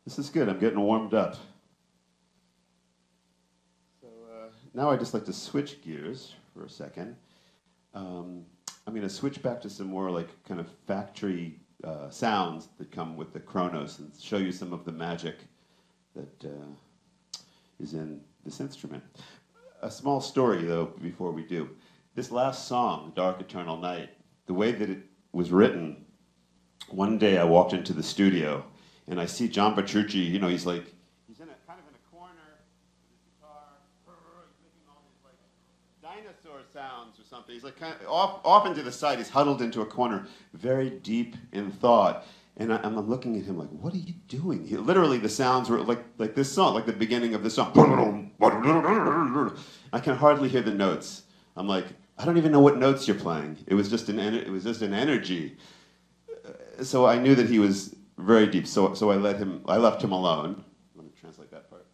This is good. I'm getting warmed up. So now I'd just like to switch gears for a second. I'm going to switch back to some more like kind of factory sounds that come with the Kronos and show you some of the magic that is in this instrument. A small story, though, before we do. This last song, Dark Eternal Night, the way that it was written, one day I walked into the studio and I see John Petrucci, you know, he's kind of in a corner with his guitar, he's making all these like dinosaur sounds or something. He's like kind of off into the side, he's huddled into a corner, very deep in thought. And I'm looking at him like, what are you doing? Literally the sounds were like this song, like the beginning of the song. I can hardly hear the notes. I'm like, I don't even know what notes you're playing. It was just an energy. So I knew that he was very deep. So I left him alone. Let me translate that part.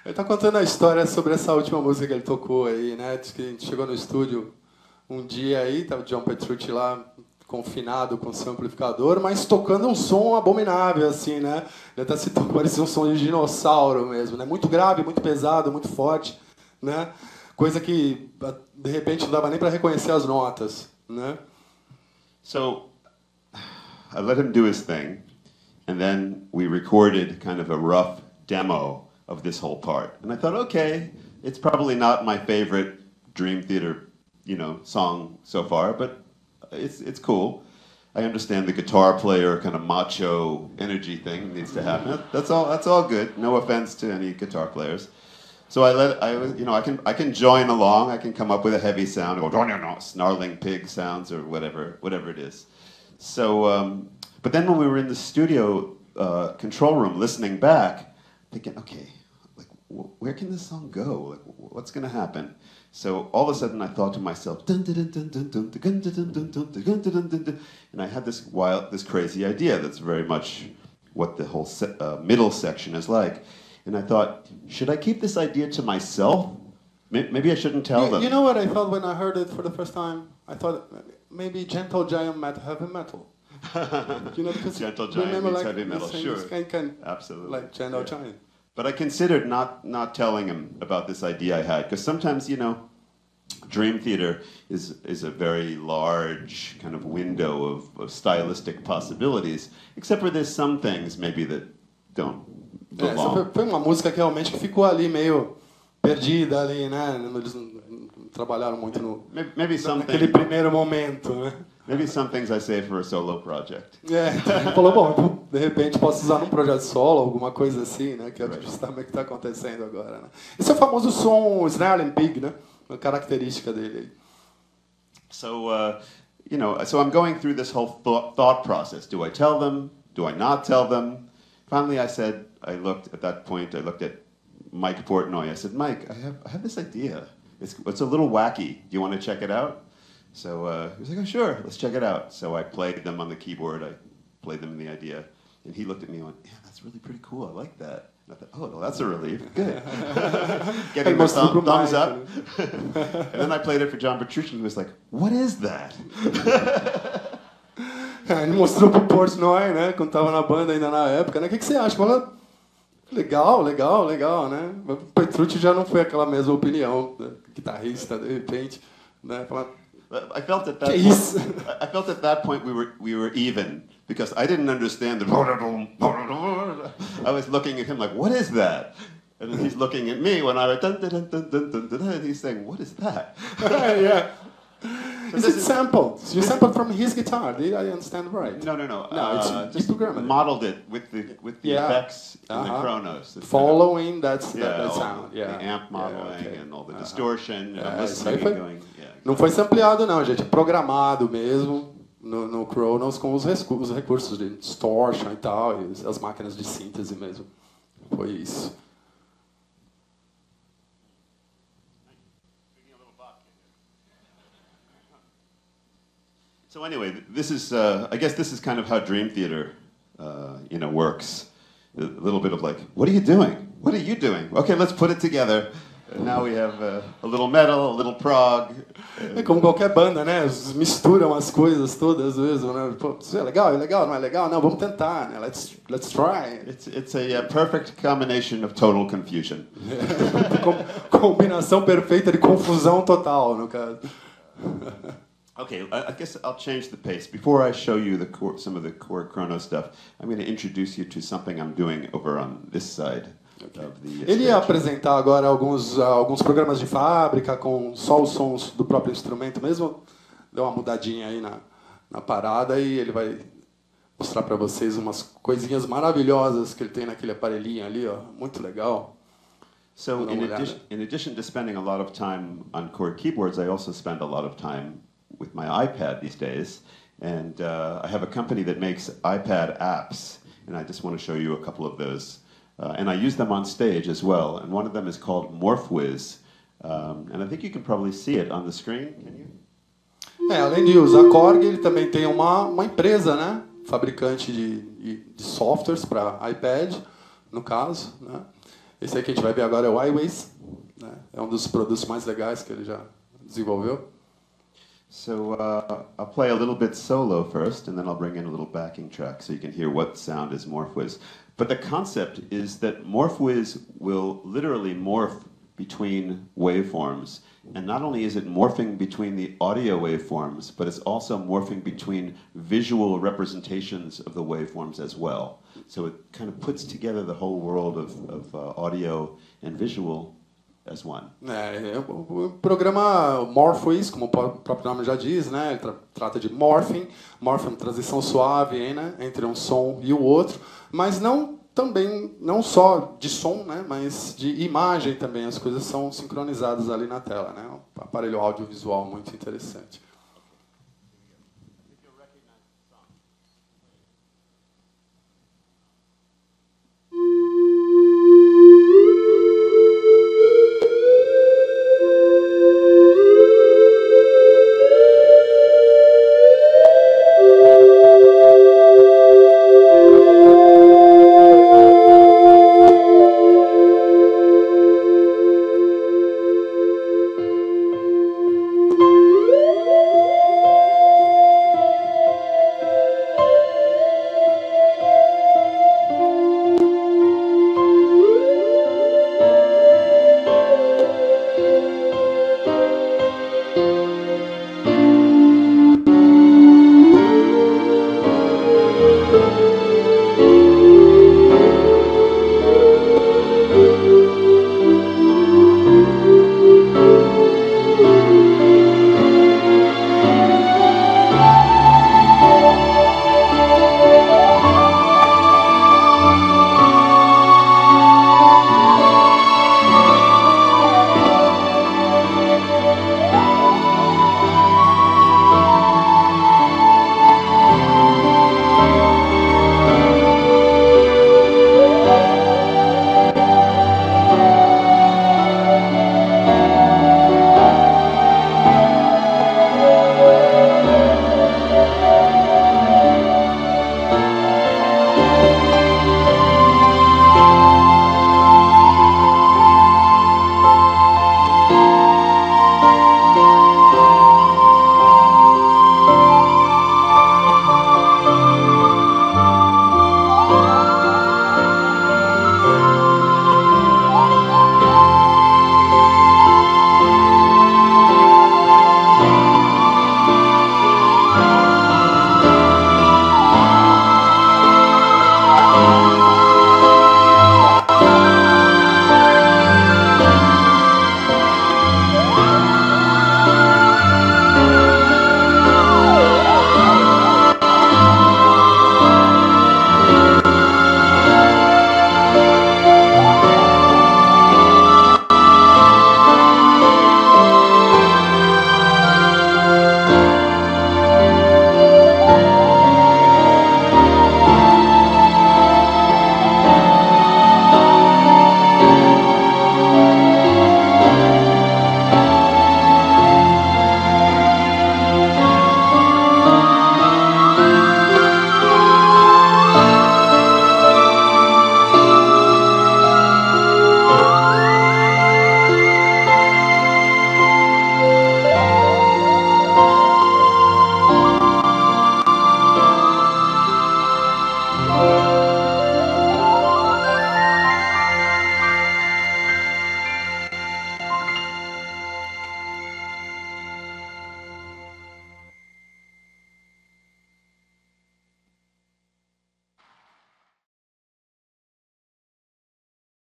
Ele está contando a história sobre essa última música que ele tocou aí, né? Diz que a gente chegou no estúdio um dia aí, tava o John Petrucci lá confinado com seu amplificador, mas tocando um som abominável, assim, né? Ele até citou que parecia um som de dinossauro mesmo, né? Muito grave, muito pesado, muito forte, né? Coisa que, de repente, não dava nem para reconhecer as notas, né? So, I let him do his thing, and then we recorded kind of a rough demo of this whole part. And I thought, okay, it's probably not my favorite Dream Theater, song so far, but it's cool. I understand the guitar player kind of macho energy thing needs to happen. That's all good. No offense to any guitar players. So I can join along. I can come up with a heavy sound, or snarling pig sounds, or whatever it is. So, but then when we were in the studio control room listening back, thinking, okay, like where can this song go? Like, what's going to happen? So all of a sudden I thought to myself, and I had this crazy idea that's very much what the whole middle section is like. And I thought, should I keep this idea to myself? Maybe I shouldn't tell them. You know what I thought when I heard it for the first time? I thought maybe Gentle Giant meant heavy metal. Because Gentle Giant means heavy metal, sure. Absolutely. Like Gentle Giant. But I considered not telling him about this idea I had, because sometimes, Dream Theater is a very large kind of window of stylistic possibilities, except for there's some things maybe that don't belong. Essa foi uma música que realmente ficou ali meio perdida ali, né? Eles não trabalharam muito naquele primeiro momento, né? Maybe some things I save for a solo project. Ele falou, bom, então, de repente posso usar num projeto solo, alguma coisa assim, né? Que é justamente o que está acontecendo agora, né? Esse é o famoso som Snarling Pig, né? Uma característica dele. So, so I'm going through this whole thought process. Do I tell them? Do I not tell them? Finally, I looked at Mike Portnoy. I said, Mike, I have this idea. It's a little wacky. Do you want to check it out? So he was like, oh, sure, let's check it out. So I played them on the keyboard. I played them in the idea. And he looked at me and went, yeah, that's really pretty cool. I like that. And I thought, oh, well, that's a relief. Good. Getting the thumbs up. And then I played it for John Petrucci. He was like, what is that? Ele mostrou pro Portnoy, né? Quando tava na banda ainda na época, né? O que você acha? Fala, legal, né? O Petrucci já não foi aquela mesma opinião, né? Guitarrista, de repente, né? Fala, I felt at that point we were even, because I didn't understand the. I was looking at him like, what is that? And he's looking at me when I was and he's saying, what is that? Yeah. So is it sampled? You sampled from his guitar. Did I understand right? No. No, it's programmed. Modeled it with the effects in the Kronos. Following that sound. The amp modeling and all the distortion. Não foi sampleado não, gente. Programado mesmo no Kronos com os recursos de distortion e tal, e as máquinas de síntese mesmo. Foi isso. So anyway, this is, I guess this is kind of how Dream Theater, works. A little bit of like, what are you doing? What are you doing? Okay, let's put it together. Now we have a little metal, a little prog. É como qualquer banda, né? Misturam as coisas todas mesmo, né? Pô, isso é legal, não é legal? Não, vamos tentar, né? Let's try. It's a perfect combination of total confusion. Combinação perfeita de confusão total, no caso. Okay, I guess I'll change the pace. Before I show you some of the core chrono stuff, I'm going to introduce you to something I'm doing over on this side. Ele ia apresentar agora alguns programas de fábrica com só os sons do próprio instrumento mesmo. Deu uma mudadinha aí na parada e ele vai mostrar para vocês umas coisinhas maravilhosas que ele tem naquele aparelhinho ali, ó, muito legal. So in addition to spending a lot of time on core keyboards, I also spend a lot of time with my iPad these days. And I have a company that makes iPad apps, and I just want to show you a couple of those. And I use them on stage as well. And one of them is called MorphWiz. And I think you can probably see it on the screen. Can you? Além de usar Korg, ele também tem uma empresa, né? Fabricante de softwares para iPad, no caso. Né? Esse aí que a gente vai ver agora é o iWiz. Né? É um dos produtos mais legais que ele já desenvolveu. So I'll play a little bit solo first, and then I'll bring in a little backing track so you can hear what sound is MorphWiz. But the concept is that MorphWiz will literally morph between waveforms. And not only is it morphing between the audio waveforms, but it's also morphing between visual representations of the waveforms as well. So it kind of puts together the whole world of audio and visual as one. O programa MorphWiz, como o próprio nome já diz, né? Ele trata de morphing. Morphing é uma transição suave aí, né? Entre um som e o outro, mas não só de som, né? Mas de imagem também. As coisas são sincronizadas ali na tela, né? Um aparelho audiovisual muito interessante.